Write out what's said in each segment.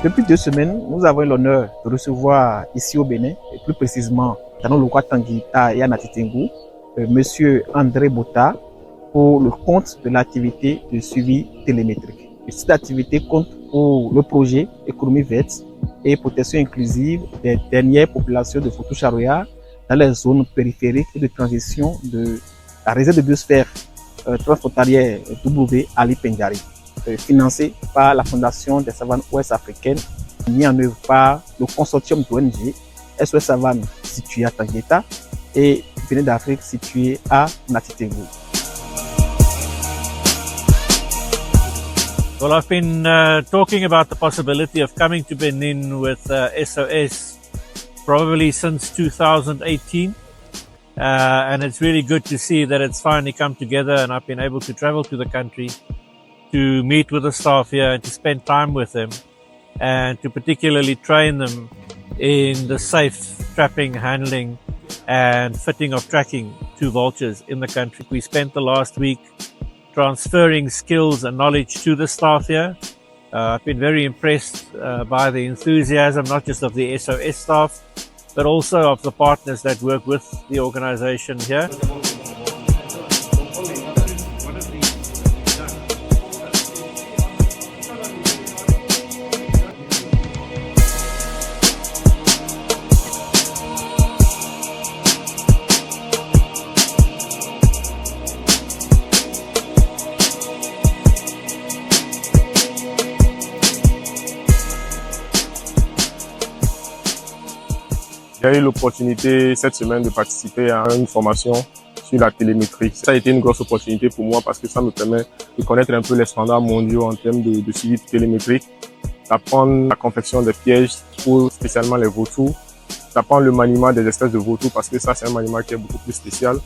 Depuis 2 semaines, nous avons l'honneur de recevoir ici au Bénin, et plus précisément dans nos locaux Tanguita et à Natitengu, Monsieur André Bota pour le compte de l'activité de suivi télémétrique. Et cette activité compte pour le projet Économie verte et protection inclusive des dernières populations de Foutou-Charoya dans les zones périphériques et de transition de la réserve de biosphère transfrontalière W Ali Pendjari, financé par la Fondation des savanes ouest africaines, mis en œuvre par le consortium d'ONG SOS Savane situé à Tangueta et Bénin d'Afrique situé à Natitengu. Well, I've been talking about the possibility of coming to Benin with SOS probably since 2018. And it's really good to see that it's finally come together, and I've been able to travel to the country to meet with the staff here and to spend time with them and to particularly train them in the safe trapping, handling and fitting of tracking to vultures in the country. We spent the last week transferring skills and knowledge to the staff here. I've been very impressed by the enthusiasm, not just of the SOS staff, but also of the partners that work with the organization here. J'ai eu l'opportunité cette semaine de participer à une formation sur la télémétrie. Ça a été une grosse opportunité pour moi parce que ça me permet de connaître un peu les standards mondiaux en termes de suivi télémétrique, d'apprendre la confection des pièges pour spécialement les vautours, d'apprendre le maniement des espèces de vautours parce que ça c'est un maniement qui est beaucoup plus spécial,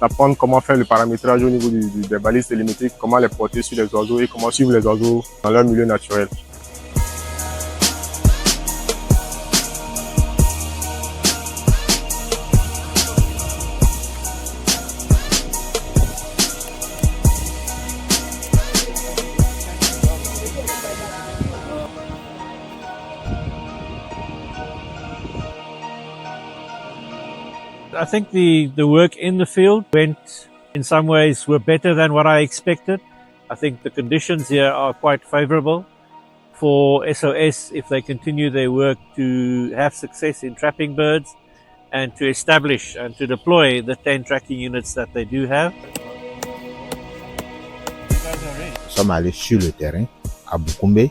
d'apprendre comment faire le paramétrage au niveau des balises télémétriques, comment les porter sur les oiseaux et comment suivre les oiseaux dans leur milieu naturel. I think the work in the field went, in some ways, were better than what I expected. I think the conditions here are quite favorable for SOS if they continue their work to have success in trapping birds and to establish and to deploy the 10 tracking units that they do have. Nous sommes allés sur le terrain à Bukumbe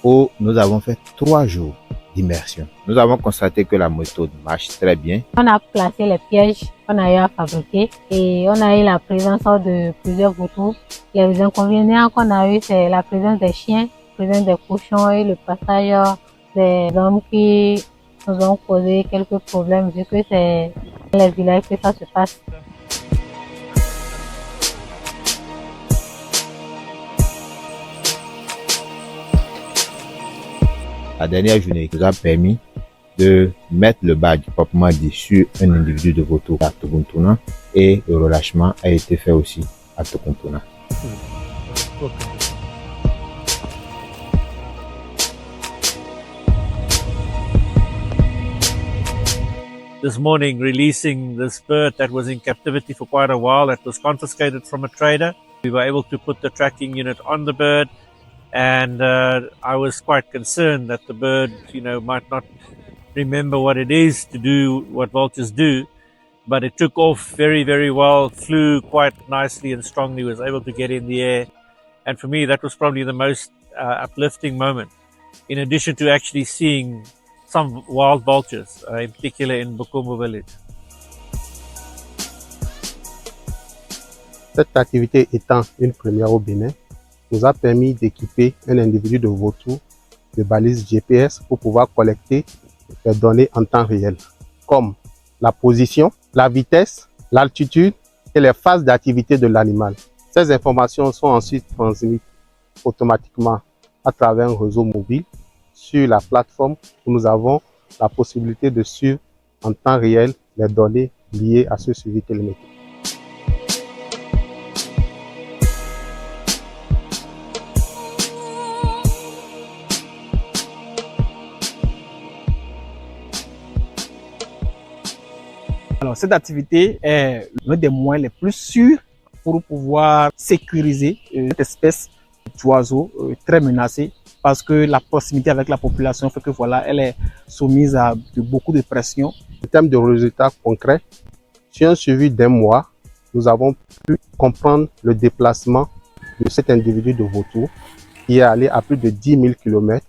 où nous avons fait 3 jours d'immersion. Nous avons constaté que la méthode marche très bien. On a placé les pièges qu'on a eu à fabriquer et on a eu la présence de plusieurs vautours. Les inconvénients qu'on a eu, c'est la présence des chiens, la présence des cochons et le passage des hommes qui nous ont causé quelques problèmes vu que c'est dans les villages que ça se passe. La dernière journée nous a permis de mettre le badge proprement dit sur un individu de vautour à Tokuntuna et le relâchement a été fait aussi à Tokuntuna. This morning, releasing this bird that was in captivity for quite a while, that was confiscated from a trader. We were able to put the tracking unit on the bird. And I was quite concerned that the bird, might not remember what it is to do what vultures do, but it took off very, very well, flew quite nicely and strongly, was able to get in the air. And for me, that was probably the most uplifting moment, in addition to actually seeing some wild vultures, in particular in Bukumbu village. Cette activité étant une première au Bénin, nous a permis d'équiper un individu de vautour de balises GPS pour pouvoir collecter des données en temps réel, comme la position, la vitesse, l'altitude et les phases d'activité de l'animal. Ces informations sont ensuite transmises automatiquement à travers un réseau mobile sur la plateforme où nous avons la possibilité de suivre en temps réel les données liées à ce suivi télémétrique. Alors, cette activité est l'un des moyens les plus sûrs pour pouvoir sécuriser cette espèce d'oiseau très menacée, parce que la proximité avec la population fait que voilà, elle est soumise à beaucoup de pression. En termes de résultats concrets, sur un suivi d'un mois, nous avons pu comprendre le déplacement de cet individu de vautour qui est allé à plus de 10 000 km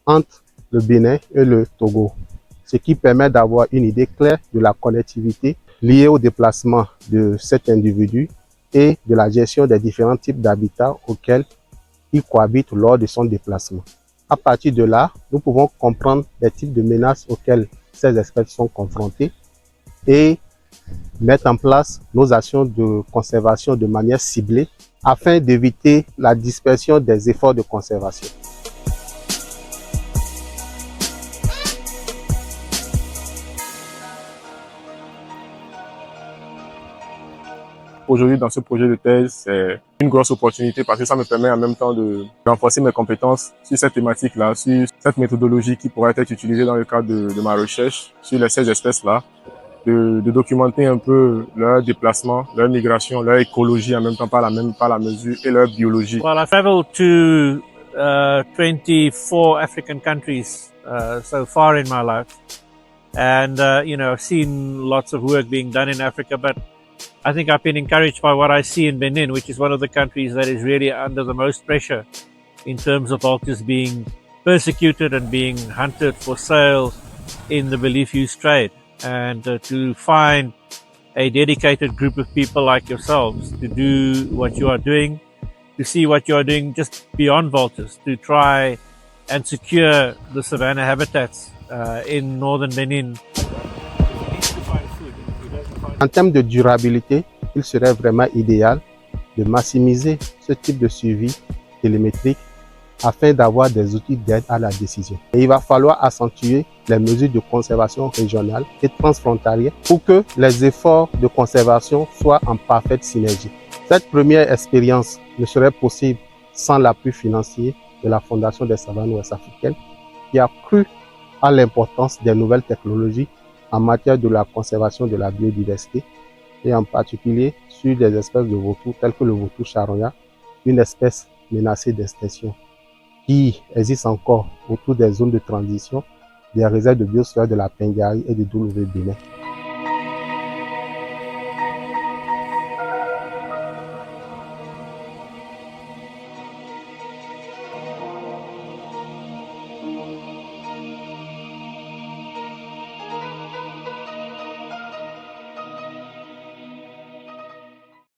entre le Bénin et le Togo, ce qui permet d'avoir une idée claire de la connectivité liée au déplacement de cet individu et de la gestion des différents types d'habitats auxquels il cohabite lors de son déplacement. À partir de là, nous pouvons comprendre les types de menaces auxquelles ces espèces sont confrontées et mettre en place nos actions de conservation de manière ciblée afin d'éviter la dispersion des efforts de conservation. Aujourd'hui, dans ce projet de thèse, c'est une grosse opportunité parce que ça me permet en même temps de renforcer mes compétences sur cette thématique-là, sur cette méthodologie qui pourrait être utilisée dans le cadre de ma recherche sur ces espèces-là, de documenter un peu leur déplacement, leur migration, leur écologie en même temps par la mesure et leur biologie. Well, I've traveled to 24 African countries so far in my life, and I've seen lots of work being done in Africa, but I think I've been encouraged by what I see in Benin, which is one of the countries that is really under the most pressure in terms of vultures being persecuted and being hunted for sale in the belief use trade. And to find a dedicated group of people like yourselves to do what you are doing, to see what you are doing just beyond vultures, to try and secure the savanna habitats in northern Benin. En termes de durabilité, il serait vraiment idéal de maximiser ce type de suivi télémétrique afin d'avoir des outils d'aide à la décision. Et il va falloir accentuer les mesures de conservation régionales et transfrontalières pour que les efforts de conservation soient en parfaite synergie. Cette première expérience ne serait possible sans l'appui financier de la Fondation des savanes ouest-africaines qui a cru à l'importance des nouvelles technologies en matière de la conservation de la biodiversité et en particulier sur des espèces de vautours telles que le vautour charognard, une espèce menacée d'extinction qui existe encore autour des zones de transition des réserves de biosphère de la Pingari et du W Bénin.